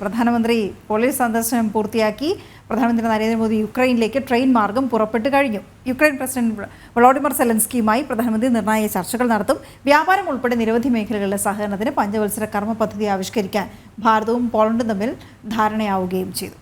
പ്രധാനമന്ത്രി പോളിഷ് സന്ദർശനം പൂർത്തിയാക്കി. പ്രധാനമന്ത്രി നരേന്ദ്രമോദി യുക്രൈനിലേക്ക് ട്രെയിൻ മാർഗം പുറപ്പെട്ടു കഴിഞ്ഞു. യുക്രൈൻ പ്രസിഡന്റ് വളോഡിമർ സെലൻസ്കിയുമായി പ്രധാനമന്ത്രി നിർണായക ചർച്ചകൾ നടത്തും. വ്യാപാരം ഉൾപ്പെടെ നിരവധി മേഖലകളിലെ സഹകരണത്തിന് പഞ്ചവത്സര കർമ്മ പദ്ധതി ആവിഷ്കരിക്കാൻ ഭാരതവും പോളണ്ടും തമ്മിൽ ധാരണയാവുകയും ചെയ്തു.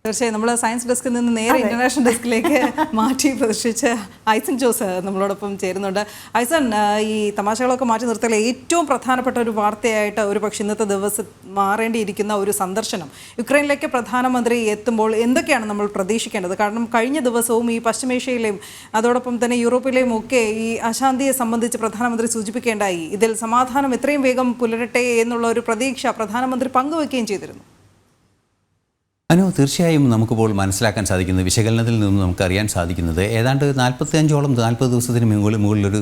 തീർച്ചയായും നമ്മൾ സയൻസ് ഡെസ്കിൽ നിന്ന് നേരെ ഇന്റർനാഷണൽ ഡെസ്കിലേക്ക് മാറ്റി പ്രദർശിച്ച് ഐസൻ ജോസ് നമ്മളോടൊപ്പം ചേരുന്നുണ്ട്. ഐസൻ, ഈ തമാശകളൊക്കെ മാറ്റി നിർത്തിയാൽ ഏറ്റവും പ്രധാനപ്പെട്ട ഒരു വാർത്തയായിട്ട് ഒരു പക്ഷേ ഇന്നത്തെ ദിവസം മാറേണ്ടിയിരിക്കുന്ന ഒരു സന്ദർശനം യുക്രൈനിലേക്ക് പ്രധാനമന്ത്രി എത്തുമ്പോൾ എന്തൊക്കെയാണ് നമ്മൾ പ്രതീക്ഷിക്കേണ്ടത്? കാരണം കഴിഞ്ഞ ദിവസവും ഈ പശ്ചിമേഷ്യയിലെയും അതോടൊപ്പം തന്നെ യൂറോപ്പിലെയും ഒക്കെ ഈ അശാന്തിയെ സംബന്ധിച്ച് പ്രധാനമന്ത്രി സൂചിപ്പിക്കേണ്ടായി. ഇതിൽ സമാധാനം എത്രയും വേഗം പുലരട്ടെ എന്നുള്ള ഒരു പ്രതീക്ഷ പ്രധാനമന്ത്രി പങ്കുവയ്ക്കുകയും ചെയ്തിരുന്നു. തീർച്ചയായും നമുക്കിപ്പോൾ മനസ്സിലാക്കാൻ സാധിക്കുന്നത്, വിശകലനത്തിൽ നിന്ന് നമുക്കറിയാൻ സാധിക്കുന്നത്, ഏതാണ്ട് 40 ദിവസത്തിന് മുകളിലൊരു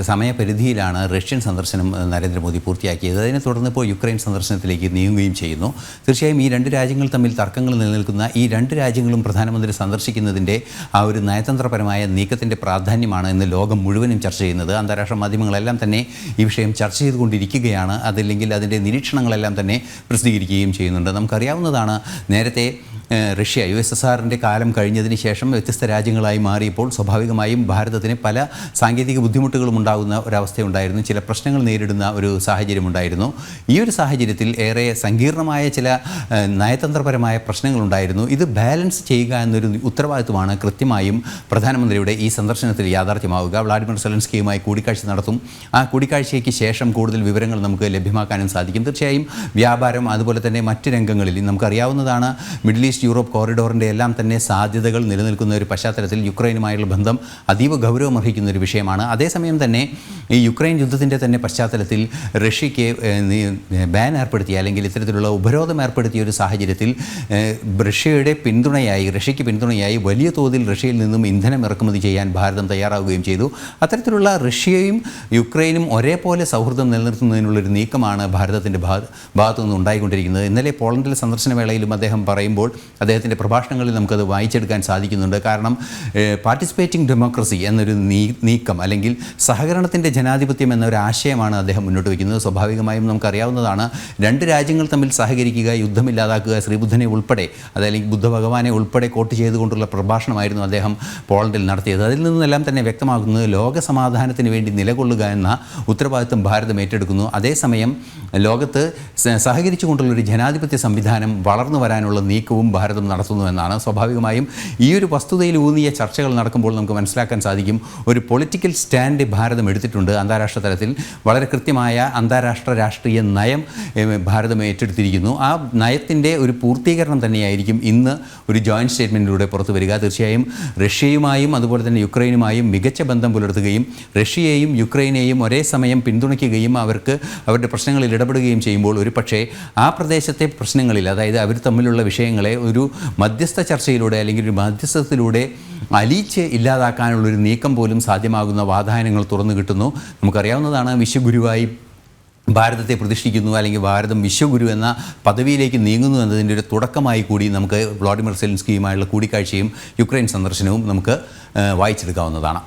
സമയപരിധിയിലാണ് റഷ്യൻ സന്ദർശനം നരേന്ദ്രമോദി പൂർത്തിയാക്കിയത്. അതിനെ തുടർന്ന് ഇപ്പോൾ യുക്രൈൻ സന്ദർശനത്തിലേക്ക് നീങ്ങുകയും ചെയ്യുന്നു. തീർച്ചയായും ഈ രണ്ട് രാജ്യങ്ങൾ തമ്മിൽ തർക്കങ്ങൾ നിലനിൽക്കുന്ന ഈ രണ്ട് രാജ്യങ്ങളും പ്രധാനമന്ത്രി സന്ദർശിക്കുന്നതിൻ്റെ ആ ഒരു നയതന്ത്രപരമായ നീക്കത്തിൻ്റെ പ്രാധാന്യമാണ് ഇന്ന് ലോകം മുഴുവനും ചർച്ച ചെയ്യുന്നത്. അന്താരാഷ്ട്ര മാധ്യമങ്ങളെല്ലാം തന്നെ ഈ വിഷയം ചർച്ച ചെയ്തുകൊണ്ടിരിക്കുകയാണ്. അതല്ലെങ്കിൽ അതിൻ്റെ നിരീക്ഷണങ്ങളെല്ലാം തന്നെ പ്രസിദ്ധീകരിക്കുകയും ചെയ്യുന്നുണ്ട്. നമുക്കറിയാവുന്നതാണ്, നേരത്തെ റഷ്യ USSRൻ്റെ കാലം കഴിഞ്ഞതിന് ശേഷം വ്യത്യസ്ത രാജ്യങ്ങളായി മാറിയപ്പോൾ സ്വാഭാവികമായും ഭാരതത്തിന് പല സാങ്കേതിക ബുദ്ധിമുട്ടുകളും ഉണ്ടാകുന്ന ഒരവസ്ഥയുണ്ടായിരുന്നു. ചില പ്രശ്നങ്ങൾ നേരിടുന്ന ഒരു സാഹചര്യമുണ്ടായിരുന്നു. ഈ ഒരു സാഹചര്യത്തിൽ ഏറെ സങ്കീർണമായ ചില നയതന്ത്രപരമായ പ്രശ്നങ്ങളുണ്ടായിരുന്നു. ഇത് ബാലൻസ് ചെയ്യുക എന്നൊരു ഉത്തരവാദിത്വമാണ് കൃത്യമായും പ്രധാനമന്ത്രിയുടെ ഈ സന്ദർശനത്തിൽ യാഥാർത്ഥ്യമാവുക. വ്ളാഡിമർ സെലൻസ്കിയുമായി കൂടിക്കാഴ്ച നടത്തും. ആ കൂടിക്കാഴ്ചയ്ക്ക് ശേഷം കൂടുതൽ വിവരങ്ങൾ നമുക്ക് ലഭ്യമാക്കാനും സാധിക്കും. തീർച്ചയായും വ്യാപാരം, അതുപോലെ തന്നെ മറ്റ് രംഗങ്ങളിൽ നമുക്കറിയാവുന്നതാണ്, മിഡിൽ ഈസ്റ്റ് യൂറോപ്പ് കോറിഡോറിൻ്റെ എല്ലാം തന്നെ സാധ്യതകൾ നിലനിൽക്കുന്ന ഒരു പശ്ചാത്തലത്തിൽ യുക്രൈനുമായുള്ള ബന്ധം അതീവ ഗൗരവമർഹിക്കുന്ന ഒരു വിഷയമാണ്. അതേസമയം തന്നെ ഈ യുക്രൈൻ യുദ്ധത്തിൻ്റെ തന്നെ പശ്ചാത്തലത്തിൽ റഷ്യയ്ക്ക് ബാൻ ഏർപ്പെടുത്തിയ, അല്ലെങ്കിൽ ഇത്തരത്തിലുള്ള ഉപരോധം ഏർപ്പെടുത്തിയ ഒരു സാഹചര്യത്തിൽ റഷ്യയ്ക്ക് പിന്തുണയായി വലിയ തോതിൽ റഷ്യയിൽ നിന്നും ഇന്ധനം ഇറക്കുമതി ചെയ്യാൻ ഭാരതം തയ്യാറാവുകയും ചെയ്തു. അത്തരത്തിലുള്ള റഷ്യയും യുക്രൈനും ഒരേപോലെ സൗഹൃദം നിലനിർത്തുന്നതിനുള്ളൊരു നീക്കമാണ് ഭാരതത്തിൻ്റെ ഭാഗത്തു നിന്ന് ഉണ്ടായിക്കൊണ്ടിരിക്കുന്നത്. ഇന്നലെ പോളണ്ടിലെ സന്ദർശന വേളയിലും അദ്ദേഹം പറയുമ്പോൾ അദ്ദേഹത്തിൻ്റെ പ്രഭാഷണങ്ങളിൽ നമുക്കത് വായിച്ചെടുക്കാൻ സാധിക്കുന്നുണ്ട്. കാരണം പാർട്ടിസിപ്പേറ്റിംഗ് ഡെമോക്രസി എന്നൊരു നീക്കം, അല്ലെങ്കിൽ സഹകരണത്തിൻ്റെ ജനാധിപത്യം എന്നൊരു ആശയമാണ് അദ്ദേഹം മുന്നോട്ട് വയ്ക്കുന്നത്. സ്വാഭാവികമായും നമുക്കറിയാവുന്നതാണ്, രണ്ട് രാജ്യങ്ങൾ തമ്മിൽ സഹകരിക്കുക, യുദ്ധമില്ലാതാക്കുക, ശ്രീബുദ്ധനെ ഉൾപ്പെടെ, അതല്ലെങ്കിൽ ബുദ്ധഭഗവാനെ ഉൾപ്പെടെ കോട്ട് ചെയ്തുകൊണ്ടുള്ള പ്രഭാഷണമായിരുന്നു അദ്ദേഹം പോളണ്ടിൽ നടത്തിയത്. അതിൽ നിന്നെല്ലാം തന്നെ വ്യക്തമാകുന്നത് ലോക സമാധാനത്തിന് വേണ്ടി നിലകൊള്ളുക എന്ന ഉത്തരവാദിത്വം ഭാരതം ഏറ്റെടുക്കുന്നു. അതേസമയം ലോകത്ത് സഹകരിച്ചുകൊണ്ടുള്ളൊരു ജനാധിപത്യ സംവിധാനം വളർന്നു വരാനുള്ള നീക്കവും ഭാരതം നടത്തുന്നുവെന്നാണ്. സ്വാഭാവികമായും ഈ ഒരു വസ്തുതയിൽ ഊന്നിയ ചർച്ചകൾ നടക്കുമ്പോൾ നമുക്ക് മനസ്സിലാക്കാൻ സാധിക്കും, ഒരു പൊളിറ്റിക്കൽ സ്റ്റാൻഡ് ഭാരതം എടുത്തിട്ടുണ്ട്. അന്താരാഷ്ട്ര തലത്തിൽ വളരെ കൃത്യമായ അന്താരാഷ്ട്ര രാഷ്ട്രീയ നയം ഭാരതം ഏറ്റെടുത്തിരിക്കുന്നു. ആ നയത്തിൻ്റെ ഒരു പൂർത്തീകരണം തന്നെയായിരിക്കും ഇന്ന് ഒരു ജോയിൻറ്റ് സ്റ്റേറ്റ്മെൻറ്റിലൂടെ പുറത്തു വരിക. തീർച്ചയായും റഷ്യയുമായും അതുപോലെ തന്നെ യുക്രൈനുമായും മികച്ച ബന്ധം പുലർത്തുകയും റഷ്യയെയും യുക്രൈനെയും ഒരേ സമയം പിന്തുണയ്ക്കുകയും അവരുടെ പ്രശ്നങ്ങളിൽ ഇടപെടുകയും ചെയ്യുമ്പോൾ ഒരു പക്ഷേ ആ പ്രദേശത്തെ പ്രശ്നങ്ങളിൽ, അതായത് അവർ തമ്മിലുള്ള വിഷയങ്ങളെ ഒരു മധ്യസ്ഥ ചർച്ചയിലൂടെ അല്ലെങ്കിൽ ഒരു മധ്യസ്ഥത്തിലൂടെ അലിയിച്ച് ഇല്ലാതാക്കാനുള്ളൊരു നീക്കം പോലും സാധ്യമാകുന്ന വാതായനങ്ങൾ തുറന്നു കിട്ടുന്നു. നമുക്കറിയാവുന്നതാണ്, വിശ്വഗുരുവായി ഭാരതത്തെ പ്രതിഷ്ഠിക്കുന്നു, അല്ലെങ്കിൽ ഭാരതം വിശ്വഗുരു എന്ന പദവിയിലേക്ക് നീങ്ങുന്നു എന്നതിൻ്റെ ഒരു തുടക്കമായി കൂടി നമുക്ക് വ്ളാഡിമർ സെലൻസ്കിയുമായുള്ള കൂടിക്കാഴ്ചയും യുക്രൈൻ സന്ദർശനവും നമുക്ക് വായിച്ചെടുക്കാവുന്നതാണ്.